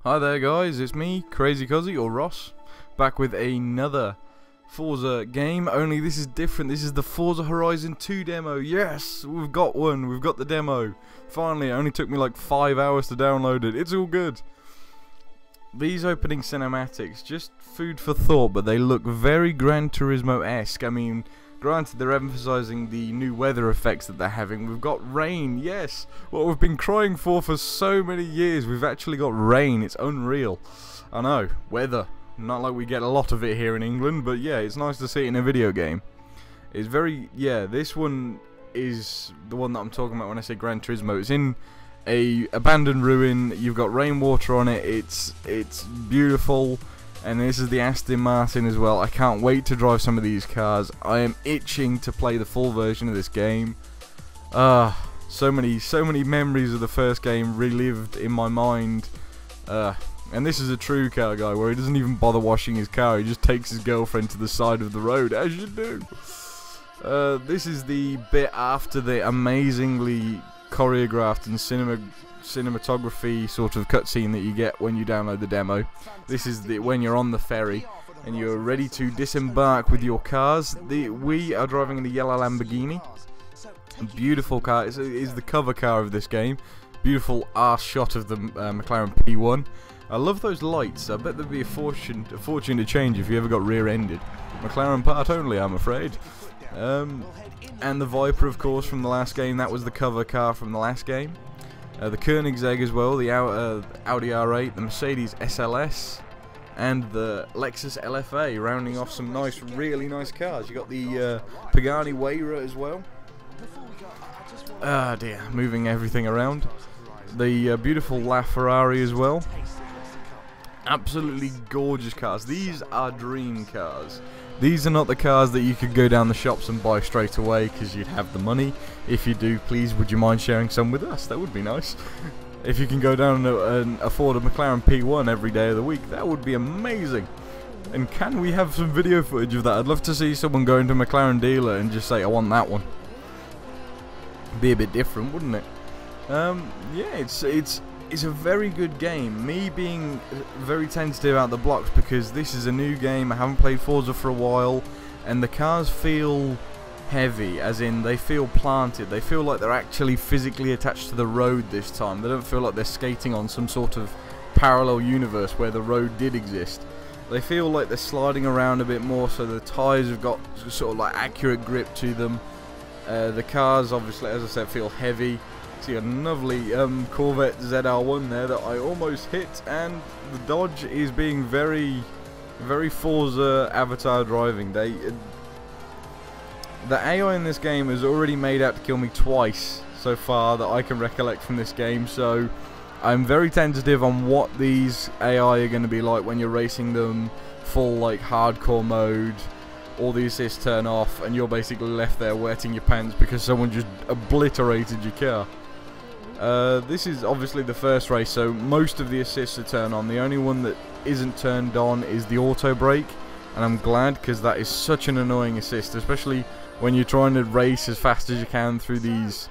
Hi there guys, it's me, Crazy Cuzzy, or Ross, back with another Forza game, only this is different. This is the Forza Horizon 2 demo. Yes, we've got one, we've got the demo. Finally, it only took me like 5 hours to download it. It's all good. These opening cinematics, just food for thought, but they look very Gran Turismo-esque. I mean, granted, they're emphasizing the new weather effects that they're having. We've got rain, yes! What we've been crying for so many years, we've actually got rain. It's unreal. I know, weather. Not like we get a lot of it here in England, but yeah, it's nice to see it in a video game. It's very, yeah, this one is the one that I'm talking about when I say Gran Turismo. It's in a abandoned ruin, you've got rainwater on it, it's beautiful. And this is the Aston Martin as well. I can't wait to drive some of these cars. I am itching to play the full version of this game. So many memories of the first game relived in my mind. And this is a true car guy where he doesn't even bother washing his car. He just takes his girlfriend to the side of the road, as you do. This is the bit after the amazingly choreographed and cinematography sort of cutscene that you get when you download the demo. This is when you're on the ferry and you're ready to disembark with your cars. We are driving in the yellow Lamborghini. A beautiful car. It is the cover car of this game. Beautiful arse shot of the McLaren P1. I love those lights. I bet there'd be a fortune to change if you ever got rear-ended. McLaren part only, I'm afraid. And the Viper, of course, from the last game. That was the cover car from the last game. The Koenigsegg as well, the Audi R8, the Mercedes SLS, and the Lexus LFA, rounding off some nice, really nice cars. You got the Pagani Huayra as well. Ah dear, moving everything around. The beautiful LaFerrari as well. Absolutely gorgeous cars. These are dream cars. These are not the cars that you could go down the shops and buy straight away because you'd have the money. If you do, please, would you mind sharing some with us? That would be nice. If you can go down and afford a McLaren P1 every day of the week, that would be amazing. And can we have some video footage of that? I'd love to see someone go into a McLaren dealer and just say, I want that one. Be a bit different, wouldn't it? Yeah, it's a very good game. Me being very tentative out the blocks because this is a new game. I haven't played Forza for a while, and the cars feel heavy, as in they feel planted. They feel like they're actually physically attached to the road this time. They don't feel like they're skating on some sort of parallel universe where the road did exist. They feel like they're sliding around a bit more, so the tyres have got sort of like accurate grip to them. The cars, obviously, as I said, feel heavy. See a lovely Corvette ZR1 there that I almost hit, and the Dodge is being very, very Forza avatar driving. The AI in this game has already made out to kill me twice so far that I can recollect from this game, so I'm very tentative on what these AI are going to be like when you're racing them full like hardcore mode. All the assists turn off and you're basically left there wetting your pants because someone just obliterated your car. This is obviously the first race, so most of the assists are turned on. The only one that isn't turned on is the auto brake, and I'm glad because that is such an annoying assist, especially when you're trying to race as fast as you can through these,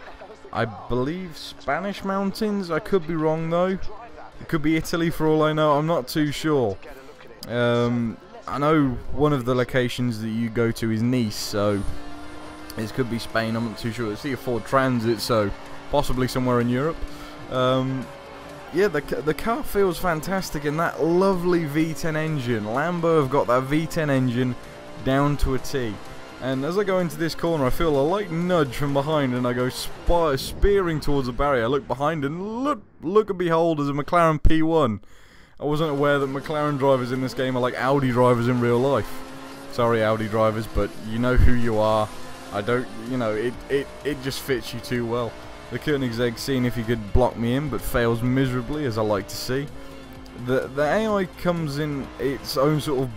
I believe, Spanish mountains. I could be wrong though. It could be Italy for all I know. I'm not too sure. I know one of the locations that you go to is Nice, so this could be Spain. I'm not too sure. It's a Ford Transit, so possibly somewhere in Europe. Yeah, the car feels fantastic, and that lovely V10 engine. Lambo have got that V10 engine down to a T. And as I go into this corner, I feel a light nudge from behind, and I go spearing towards the barrier. I look behind, and look and behold, there's a McLaren P1. I wasn't aware that McLaren drivers in this game are like Audi drivers in real life. Sorry, Audi drivers, but you know who you are. I don't, you know, it just fits you too well. The Koenigsegg seeing if he could block me in, but fails miserably, as I like to see. The AI comes in its own sort of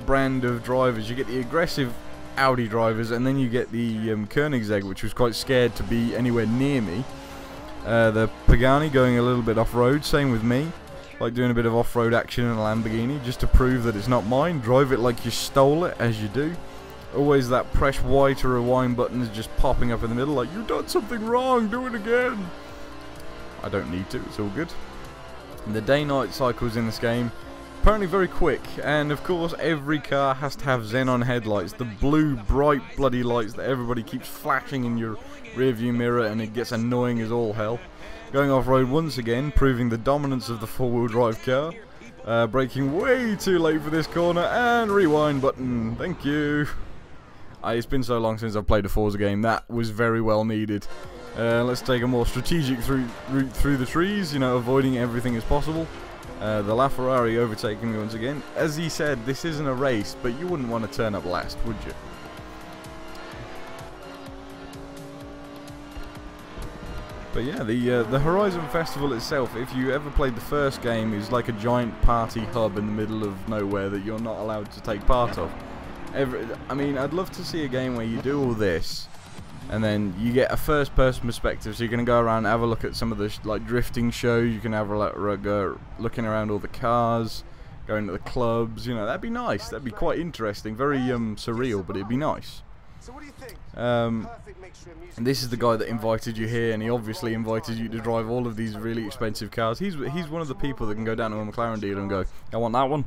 brand of drivers. You get the aggressive Audi drivers, and then you get the Koenigsegg, which was quite scared to be anywhere near me. The Pagani going a little bit off-road, same with me. Like doing a bit of off-road action in a Lamborghini, just to prove that it's not mine. Drive it like you stole it, as you do. Always that press Y to rewind button is just popping up in the middle like, you've done something wrong, do it again. I don't need to, it's all good. The day-night cycles in this game apparently very quick, and of course every car has to have xenon headlights, the blue bright bloody lights that everybody keeps flashing in your rearview mirror, and it gets annoying as all hell. Going off-road once again, proving the dominance of the four-wheel drive car. Braking way too late for this corner, and rewind button, thank you. It's been so long since I've played a Forza game, that was very well needed. Let's take a more strategic route through the trees, you know, avoiding everything as possible. The LaFerrari overtaking me once again. As he said, this isn't a race, but you wouldn't want to turn up last, would you? But yeah, the Horizon Festival itself, if you ever played the first game, is like a giant party hub in the middle of nowhere that you're not allowed to take part of. I mean, I'd love to see a game where you do all this, and then you get a first-person perspective, so you're going to go around and have a look at some of the like drifting shows. You can have a go looking around all the cars, going to the clubs. You know, that'd be nice. That'd be quite interesting. Very surreal, but it'd be nice. And this is the guy that invited you here, and he obviously invited you to drive all of these really expensive cars. He's one of the people that can go down to a McLaren dealer and go, I want that one.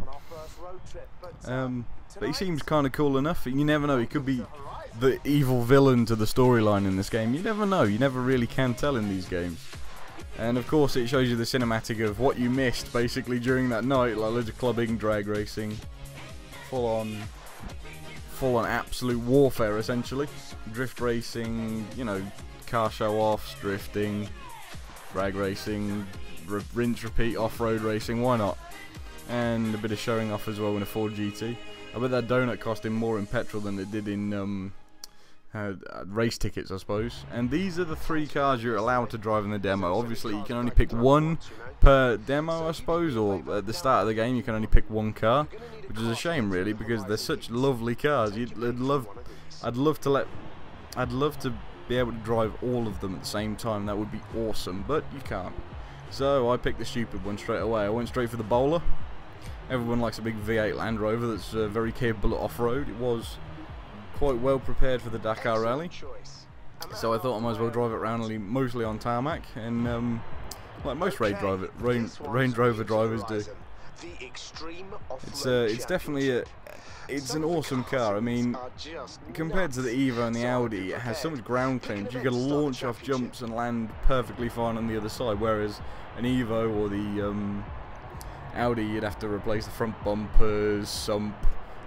But he seems kind of cool enough. You never know, he could be the evil villain to the storyline in this game. You never know, you never really can tell in these games. And of course it shows you the cinematic of what you missed basically during that night, like loads of clubbing, drag racing, full on absolute warfare essentially. Drift racing, you know, car show offs, drifting, drag racing, rinse repeat, off-road racing, why not? And a bit of showing off as well in a Ford GT. I bet that donut cost him more in petrol than it did in race tickets, I suppose. And these are the 3 cars you're allowed to drive in the demo. Obviously you can only pick 1 per demo, I suppose, or at the start of the game you can only pick 1 car, which is a shame really, because they're such lovely cars. I'd love to be able to drive all of them at the same time. That would be awesome, but you can't. So I picked the stupid one straight away. I went straight for the bowler. Everyone likes a big V8 Land Rover that's very capable of off-road. It was quite well prepared for the Dakar Rally, so I thought I might as well drive it around mostly on tarmac, and like most Range Rover drivers do. It's definitely it's an awesome car. I mean, compared to the Evo and the Audi, it has so much ground clearance. You can launch off jumps and land perfectly fine on the other side, whereas an Evo or the Audi, you'd have to replace the front bumpers, sump,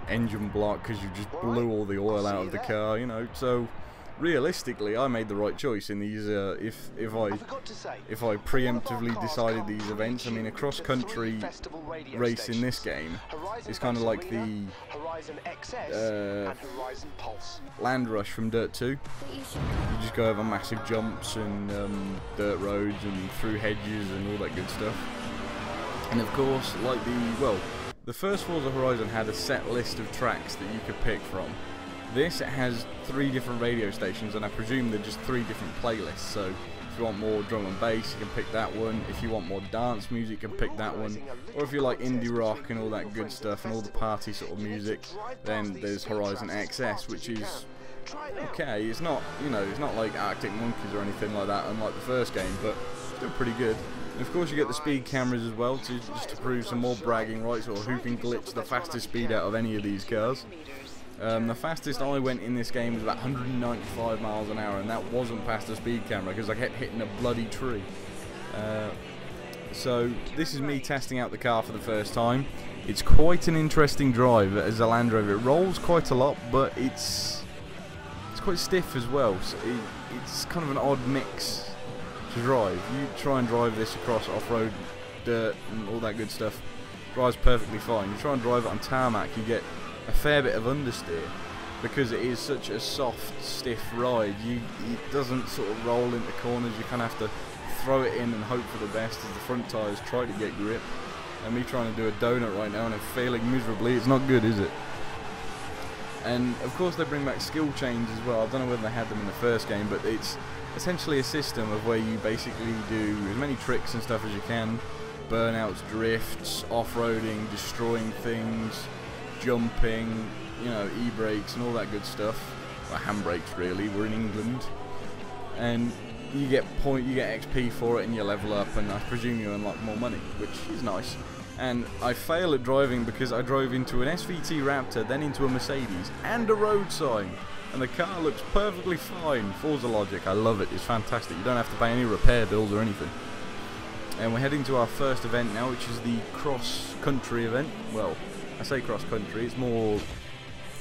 engine block, because you just blew all the oil out of the car, you know. So realistically I made the right choice in these. If I preemptively decided these events, I mean, a cross-country race in this game is kind of like the Land Rush from Dirt 2. You just go over massive jumps and dirt roads and through hedges and all that good stuff. And of course, like the first Forza Horizon had a set list of tracks that you could pick from. This, it has 3 different radio stations, and I presume they're just 3 different playlists. So if you want more drum and bass, you can pick that one. If you want more dance music, you can pick that one. Or if you like indie rock and all that good stuff and all the party sort of music, then there's Horizon XS, which is okay. It's not, you know, it's not like Arctic Monkeys or anything like that, unlike the first game, but still pretty good. And of course you get the speed cameras as well, just to prove some more bragging rights, or who can glitch the fastest speed out of any of these cars. The fastest I went in this game was about 195 miles an hour, and that wasn't past the speed camera because I kept hitting a bloody tree. So this is me testing out the car for the first time. It's quite an interesting drive as a Land Rover. It rolls quite a lot, but it's quite stiff as well. So it's kind of an odd mix to drive. You try and drive this across off-road dirt and all that good stuff, drives perfectly fine. You try and drive it on tarmac, you get a fair bit of understeer because it is such a soft, stiff ride. It doesn't sort of roll into corners. You kind of have to throw it in and hope for the best as the front tyres try to get grip. And me trying to do a donut right now and I'm failing miserably. It's not good, is it? And of course they bring back skill chains as well. I don't know whether they had them in the first game, but it's essentially a system of where you basically do as many tricks and stuff as you can. Burnouts, drifts, off-roading, destroying things, jumping, you know, e-brakes and all that good stuff. Well, handbrakes really, we're in England. And you get XP for it, and you level up, and I presume you unlock more money, which is nice. And I fail at driving because I drove into an SVT Raptor, then into a Mercedes, and a road sign. And the car looks perfectly fine. Forza logic, I love it, it's fantastic. You don't have to pay any repair bills or anything. And we're heading to our first event now, which is the cross-country event. Well, I say cross-country, it's more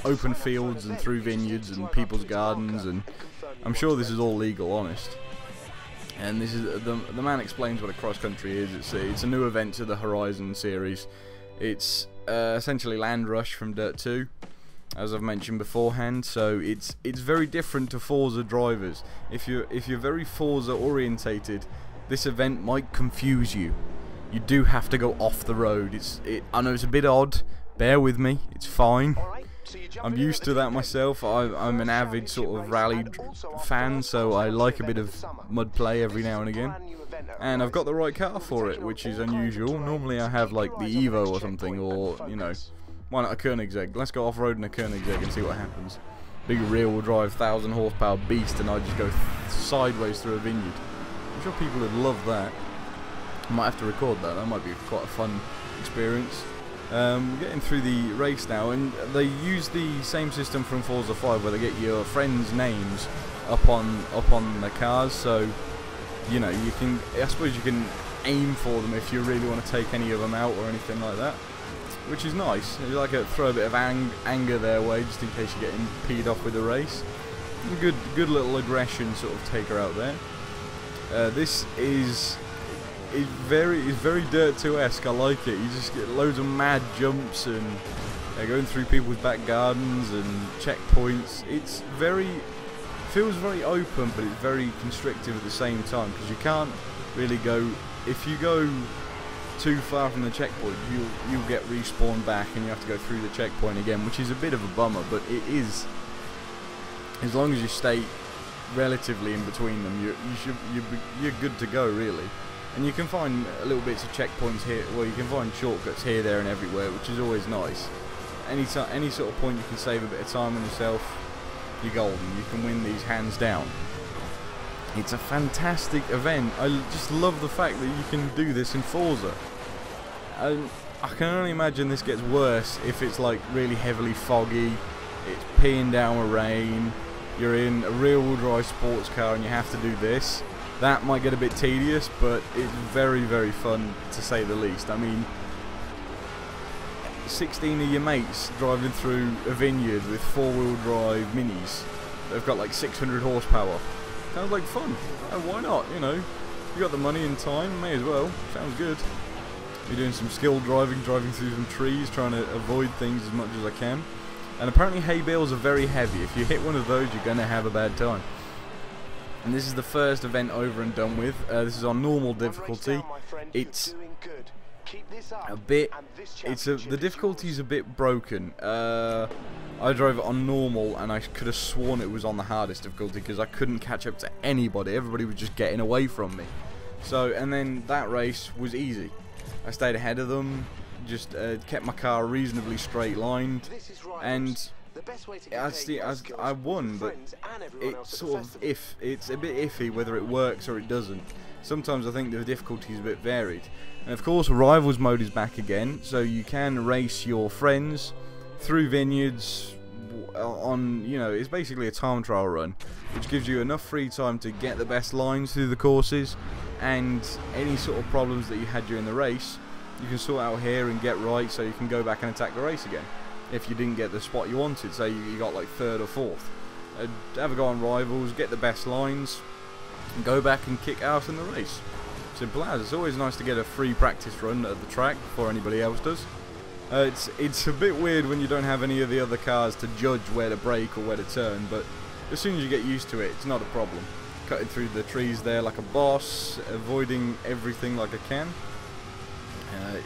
open fields and through vineyards and people's gardens, and I'm sure this is all legal, honest. And this is the man explains what a cross-country is. It's a new event to the Horizon series. It's essentially Land Rush from Dirt 2, as I've mentioned beforehand. So it's very different to Forza drivers. If you're very Forza orientated, this event might confuse you. You do have to go off the road. I know it's a bit odd. Bear with me. It's fine. I'm used to that myself. I'm an avid sort of rally fan, so I like a bit of mud play every now and again. And I've got the right car for it, which is unusual. Normally I have like the Evo or something, or, you know, why not a Koenigsegg? Let's go off-road in a Koenigsegg and see what happens. Big rear-wheel drive, 1,000 horsepower beast, and I just go sideways through a vineyard. I'm sure people would love that. I might have to record that. That might be quite a fun experience. We're getting through the race now, and they use the same system from Forza 5 where they get your friends' names up on the cars, so you know you can. I suppose you can aim for them if you really want to take any of them out or anything like that, which is nice. You like to throw a bit of anger their way just in case you're getting peed off with the race. Good little aggression sort of taker out there. This is very Dirt 2-esque. I like it. You just get loads of mad jumps and going through people's back gardens and checkpoints. Feels very open, but it's very constrictive at the same time, because you can't really go. If you go too far from the checkpoint, you'll get respawned back, and you have to go through the checkpoint again, which is a bit of a bummer. But it is, as long as you stay relatively in between them, you're good to go, really. And you can find little bits of checkpoints here. Well, you can find shortcuts here, there, and everywhere, which is always nice. Any sort of point you can save a bit of time on yourself, you're golden. You can win these hands down. It's a fantastic event. I just love the fact that you can do this in Forza. I can only imagine this gets worse if it's like really heavily foggy, it's peeing down with rain, you're in a rear-wheel drive sports car and you have to do this. That might get a bit tedious, but it's very fun, to say the least. I mean, 16 of your mates driving through a vineyard with four-wheel drive minis that have got like 600 horsepower. Sounds like fun. Oh, why not? You know, you got the money and time, may as well. Sounds good. You're doing some skill driving through some trees, trying to avoid things as much as I can. And apparently hay bales are very heavy. If you hit one of those, you're going to have a bad time. And this is the first event over and done with. This is on normal difficulty. It's a bit. The difficulty's a bit broken. I drove it on normal, and I could have sworn it was on the hardest difficulty because I couldn't catch up to anybody. Everybody was just getting away from me. So, and then that race was easy. I stayed ahead of them. Just kept my car reasonably straight lined, and I won, but it's sort of it's a bit iffy whether it works or it doesn't. Sometimes I think the difficulty is a bit varied. And of course, Rivals mode is back again, so you can race your friends through vineyards on, you know, it's basically a time trial run, which gives you enough free time to get the best lines through the courses, and any sort of problems that you had during the race you can sort out here and get right, so you can go back and attack the race again if you didn't get the spot you wanted. Say you got like 3rd or 4th. Have a go on Rivals, get the best lines, and go back and kick ass in the race. Simple as. It's always nice to get a free practice run at the track before anybody else does. It's a bit weird when you don't have any of the other cars to judge where to brake or where to turn, but as soon as you get used to it, it's not a problem. Cutting through the trees there like a boss, avoiding everything like I can.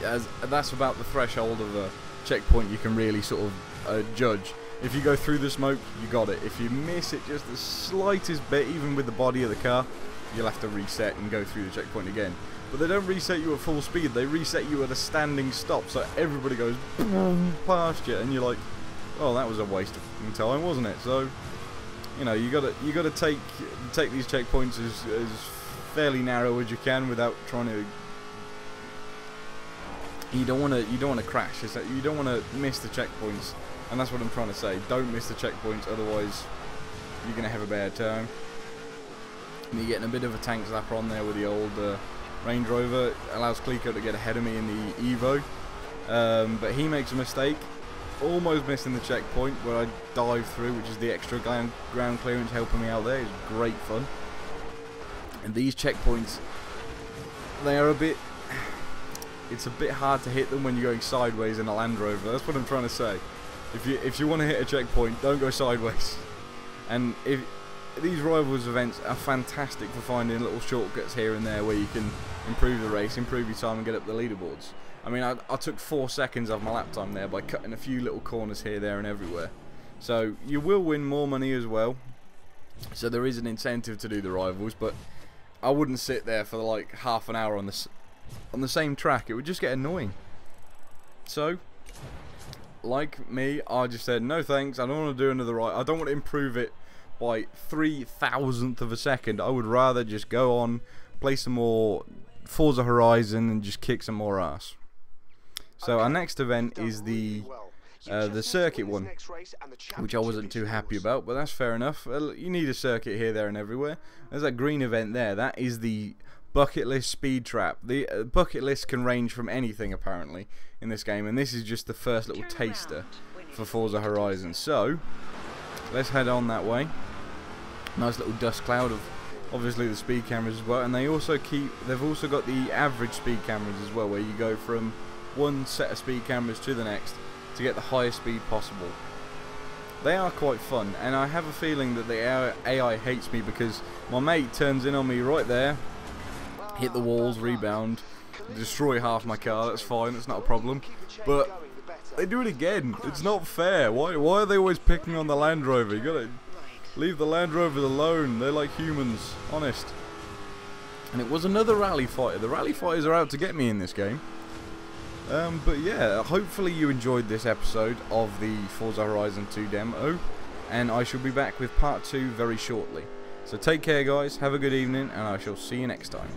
As that's about the threshold of a checkpoint you can really sort of judge. If you go through the smoke, you got it. If you miss it just the slightest bit, even with the body of the car, you'll have to reset and go through the checkpoint again. But they don't reset you at full speed, they reset you at a standing stop, so everybody goes boom past you, and you're like, oh, that was a waste of time, wasn't it? So you know, you gotta take these checkpoints as fairly narrow as you can without trying to. You don't want to crash. It's that you don't want to miss the checkpoints, and that's what I'm trying to say. Don't miss the checkpoints, otherwise you're gonna have a bad time. And you're getting a bit of a tank zapper on there with the old Range Rover. It allows Clico to get ahead of me in the Evo, but he makes a mistake, almost missing the checkpoint where I dive through, which is the extra ground clearance helping me out there. It's great fun. And these checkpoints, they are it's a bit hard to hit them when you're going sideways in a Land Rover. That's what I'm trying to say. If you want to hit a checkpoint, don't go sideways. And these Rivals events are fantastic for finding little shortcuts here and there where you can improve the race, improve your time, and get up the leaderboards. I mean, I took 4 seconds off my lap time there by cutting a few little corners here, there, and everywhere. So you will win more money as well. So there is an incentive to do the Rivals, but I wouldn't sit there for like half an hour on the same track. It would just get annoying. So, like me, I just said no thanks. I don't want to do another ride. I don't want to improve it by 3,000th of a second. I would rather just go on, play some more Forza Horizon, and just kick some more ass. So our next event is the circuit one, which I wasn't too happy about, but that's fair enough. You need a circuit here, there, and everywhere. There's that green event there. That is the bucket list speed trap. The bucket list can range from anything apparently in this game, and this is just the first little taster for Forza Horizon. So let's head on that way. Nice little dust cloud of obviously the speed cameras as well, and they've also got the average speed cameras as well, where you go from one set of speed cameras to the next to get the highest speed possible. They are quite fun, and I have a feeling that the AI hates me because my mate turns in on me right there, hit the walls, rebound, destroy half my car. That's fine, it's not a problem, but they do it again. It's not fair. Why are they always picking on the Land Rover? You gotta leave the Land Rovers alone. They're like humans, honest. And it was another rally fighter. The rally fighters are out to get me in this game. But yeah, hopefully you enjoyed this episode of the Forza Horizon 2 demo, and I shall be back with part 2 very shortly. So take care guys, have a good evening, and I shall see you next time.